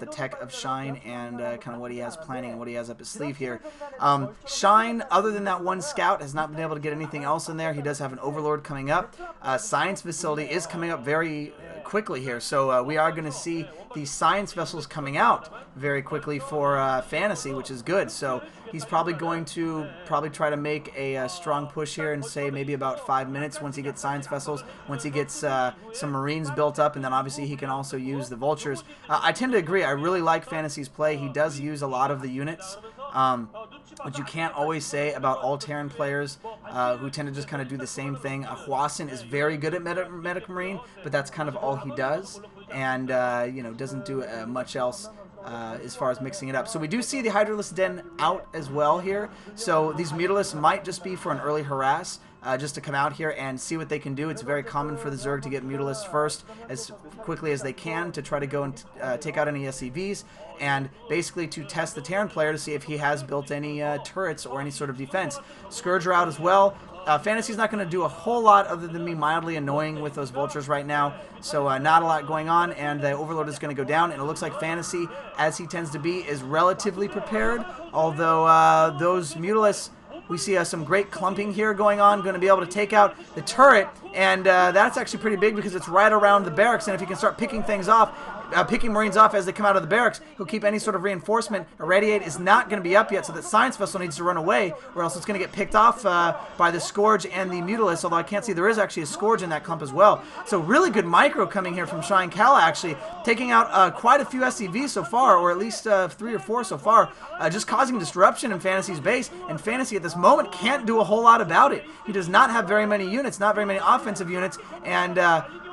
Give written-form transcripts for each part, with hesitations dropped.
the tech of Shine and kind of what he has planning and what he has up his sleeve here. Shine, other than that one scout, has not been able to get anything else in there. He does have an Overlord coming up. Science Facility is coming up very quickly here, so we are going to see these science vessels coming out very quickly for Fantasy, which is good. So he's probably going to try to make a strong push here and say maybe about 5 minutes once he gets science vessels, once he gets some Marines built up, and then obviously he can also use the Vultures. I tend to agree. I really like Fantasy's play. He does use a lot of the units, which you can't always say about all Terran players who tend to just kind of do the same thing. Hwasin is very good at Medic Marine, but that's kind of all he does, and doesn't do much else as far as mixing it up. So we do see the Hydralisk Den out as well here. So these Mutalisks might just be for an early harass, just to come out here and see what they can do. It's very common for the Zerg to get Mutalisks first as quickly as they can to try to go and take out any SCVs, and basically to test the Terran player to see if he has built any turrets or any sort of defense. Scourge are out as well. Fantasy's not going to do a whole lot other than be mildly annoying with those Vultures right now, so not a lot going on, and the Overlord is going to go down, and it looks like Fantasy, as he tends to be, is relatively prepared, although those Mutalisks, we see some great clumping here going on, going to be able to take out the turret, and that's actually pretty big because it's right around the barracks, and if he can start picking things off, picking Marines off as they come out of the barracks, he'll keep any sort of reinforcement. Irradiate is not going to be up yet, so that Science Vessel needs to run away, or else it's going to get picked off by the Scourge and the Mutalisks, although I can't see there is actually a Scourge in that clump as well. So really good micro coming here from Shine Kala, actually, taking out quite a few SCVs so far, or at least 3 or 4 so far, just causing disruption in Fantasy's base, and Fantasy at this moment can't do a whole lot about it. He does not have very many units, not very many offensive units, and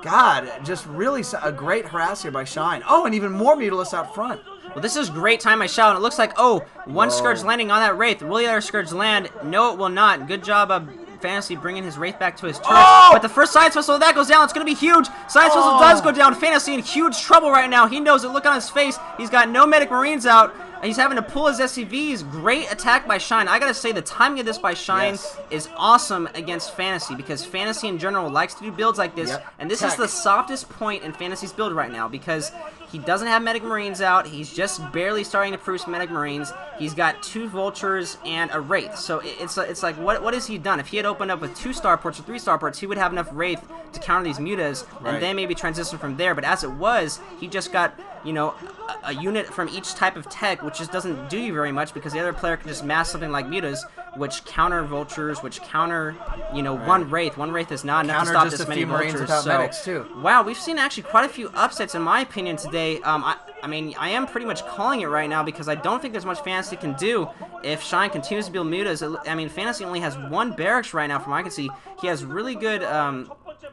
God, just really a great harass here by Shine. Oh, and even more Mutalisks out front. Well, this is great time by Shao, and it looks like, one Scourge landing on that Wraith. Will the other Scourge land? No, it will not. Good job of Fantasy bringing his Wraith back to his turret. But the first Science Vessel, that goes down. It's going to be huge. Science Vessel does go down. Fantasy in huge trouble right now. He knows it. Look on his face. He's got no Medic Marines out. He's having to pull his SCVs. Great attack by Shine. I gotta say, the timing of this by Shine is awesome against Fantasy, because Fantasy in general likes to do builds like this, and this is the softest point in Fantasy's build right now, because he doesn't have Medic Marines out. He's just barely starting to produce Medic Marines. He's got 2 Vultures and a Wraith. So it's like, what has he done? If he had opened up with 2 starports or 3 starports, he would have enough Wraith to counter these mutas, and then maybe transition from there. But as it was, he just got, a unit from each type of tech, which just doesn't do you very much, because the other player can just mass something like mutas, which counter Vultures, which counter, one Wraith. One Wraith is not enough to stop this many Vultures. So, medics too. Wow, we've seen actually quite a few upsets in my opinion today. I mean, I am pretty much calling it right now, because I don't think there's much Fantasy can do if Shine continues to build mutas. I mean, Fantasy only has 1 barracks right now from what I can see. He has really good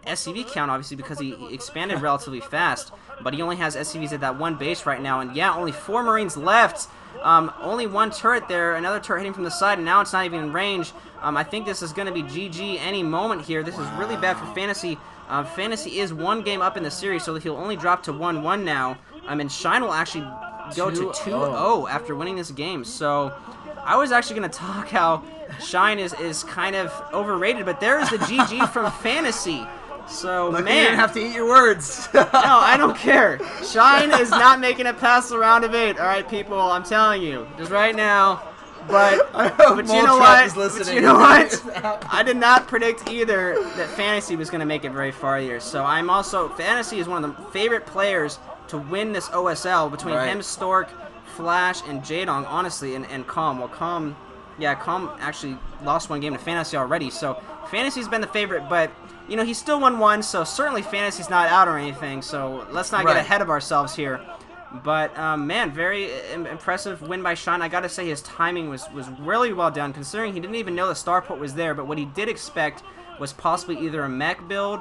SCV count, obviously, because he expanded relatively fast, but he only has SCVs at that 1 base right now, and yeah, only 4 Marines left. Only 1 turret there, another turret hitting from the side, and now it's not even in range. I think this is going to be GG any moment here. This is really bad for Fantasy. Fantasy is 1 game up in the series, so he'll only drop to 1-1 now. And Shine will actually go to 2-0 after winning this game. So I was actually going to talk how Shine is kind of overrated, but there is the GG from Fantasy. So, Look, man. you didn't have to eat your words. No, I don't care. Shine is not making it past the round of 8. All right, people, I'm telling you, just right now. But you know what? But you know what? I did not predict either that Fantasy was going to make it very far here. So I'm also, Fantasy is one of the favorite players to win this OSL between him, Stork, Flash, and Jadong, honestly, and Calm. Well, Calm actually lost 1 game to Fantasy already. So Fantasy's been the favorite, but he's still 1-1, so certainly Fantasy's not out or anything, so let's not get ahead of ourselves here. But, man, very impressive win by Shine. I gotta say his timing was really well done, considering he didn't even know the starport was there, but what he did expect was possibly either a mech build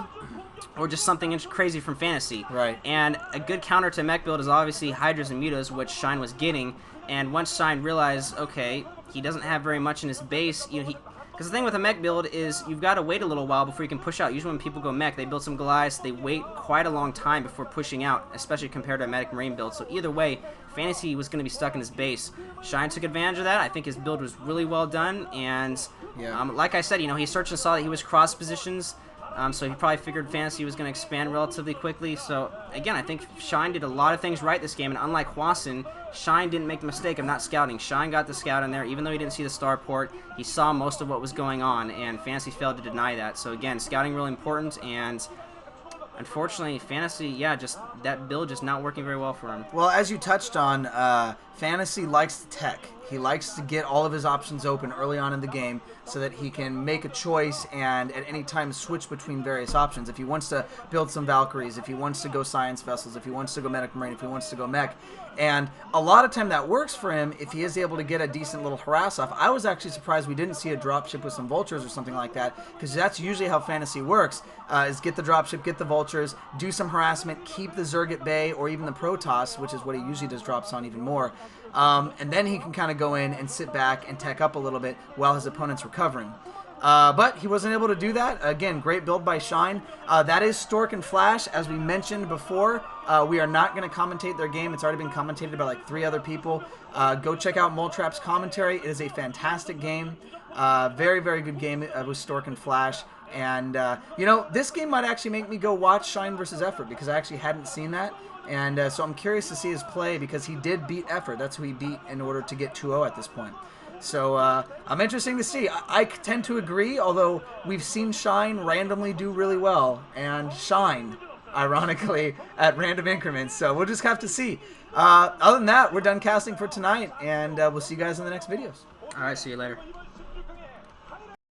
or just something crazy from Fantasy. Right. And a good counter to mech build is obviously Hydras and Mutas, which Shine was getting, and once Shine realized, okay, he doesn't have very much in his base, because the thing with a mech build is you've got to wait a little while before you can push out. Usually when people go mech, they build some Goliaths, they wait quite a long time before pushing out, especially compared to a Medic Marine build. So either way, Fantasy was going to be stuck in his base. Shine took advantage of that. I think his build was really well done, and like I said, he searched and saw that he was cross positions. So he probably figured Fantasy was going to expand relatively quickly. So, again, I think Shine did a lot of things right this game. And unlike Hwasun, Shine didn't make the mistake of not scouting. Shine got the scout in there. Even though he didn't see the starport, he saw most of what was going on. And Fantasy failed to deny that. So, again, scouting really important. And unfortunately, Fantasy, yeah, just that build just not working very well for him. Well, as you touched on, Fantasy likes to tech. He likes to get all of his options open early on in the game so that he can make a choice and at any time switch between various options. If he wants to build some Valkyries, if he wants to go Science Vessels, if he wants to go Medic Marine, if he wants to go Mech. And a lot of time that works for him if he is able to get a decent little harass off. I was actually surprised we didn't see a dropship with some Vultures or something like that, because that's usually how Fantasy works, is get the dropship, get the Vultures, do some harassment, keep the Zerg at bay, or even the Protoss, which is what he usually does drops on even more. And then he can kind of go in and sit back and tech up a little bit while his opponent's recovering. But he wasn't able to do that. Again, great build by Shine. That is Stork and Flash. As we mentioned before, we are not going to commentate their game. It's already been commentated by like 3 other people. Go check out Moletrap's commentary. It is a fantastic game. Very, very good game with Stork and Flash. And, you know, this game might actually make me go watch Shine versus Effort because I actually hadn't seen that. And so I'm curious to see his play because he did beat Effort. That's who he beat in order to get 2-0 at this point. So I'm interesting to see. I tend to agree, although we've seen Shine randomly do really well and shine, ironically, at random increments. So we'll just have to see. Other than that, we're done casting for tonight, and we'll see you guys in the next videos. All right, see you later.